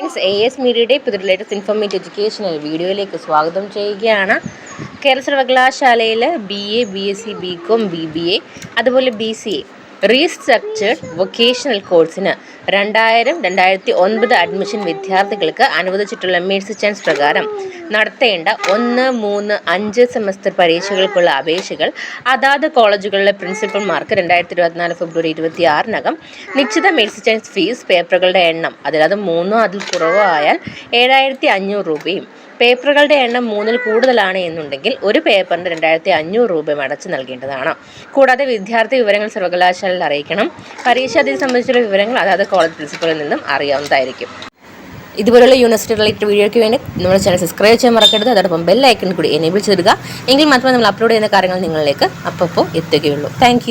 Friends, AS മീഡിയയുടെ പുതിയ latest informative educational വീഡിയോയിലേക്ക് സ്വാഗതം ചെയ്യുകയാണ്. കേരള സർവകലാശാലയിൽ BA, BSc, BCom, BBA അതുപോലെ BCA റീസ്ട്രക്ചേർഡ് വൊക്കേഷണൽ കോഴ്സിന് 2000-2009 അഡ്മിഷൻ വിദ്യാർത്ഥികൾക്ക് അനുവദിച്ചിട്ടുള്ള മെറിറ്റ് ചാൻസ് പ്രകാരം നടത്തേണ്ട 1, 3, 5 സെമസ്റ്റർ പരീക്ഷകൾക്കുള്ള അപേക്ഷകൾ അതാത് കോളേജുകളിലെ പ്രിൻസിപ്പൽമാർക്ക് 2024 ഫെബ്രുവരി 26-നകം നിശ്ചിത മെറിറ്റ് ചാൻസ് ഫീസ്, പേപ്പറുകളുടെ എണ്ണം അതായത് 3 അതിൽ കുറവോ ആയാൽ 7500 രൂപയും, പേപ്പറുകളുടെ എണ്ണം 3-ൽ കൂടുതലാണ് എന്നുണ്ടെങ്കിൽ ഒരു പേപ്പറിന് 2500 രൂപയും അടച്ചു നൽകേണ്ടതാണ്. കൂടാതെ വിദ്യാർത്ഥി വിവരങ്ങൾ സർവകലാശാലയിൽ അറിയിക്കണം. പരീക്ഷാ തീയതി സംബന്ധിച്ചുള്ള വിവരങ്ങൾ അതാത് കോളേജ് പ്രിൻസിപ്പലിൽ നിന്നും അറിയാവുന്നതായിരിക്കും. ഇതുപോലുള്ള യൂണിവേഴ്സിറ്റി റിലേറ്റഡ് വീഡിയോയ്ക്ക് വേണ്ടി നമ്മുടെ ചാനൽ സബ്സ്ക്രൈബ് ചെയ്യാൻ മറക്കരുത്. അതോടൊപ്പം ബെൽ ഐക്കൺ കൂടി എനേബിൾ ചെയ്തിടുക. എങ്കിൽ മാത്രമേ നമ്മൾ അപ്ലോഡ് ചെയ്യുന്ന കാര്യങ്ങൾ നിങ്ങളിലേക്ക് അപ്പോൾ എത്തുകയുള്ളൂ. താങ്ക്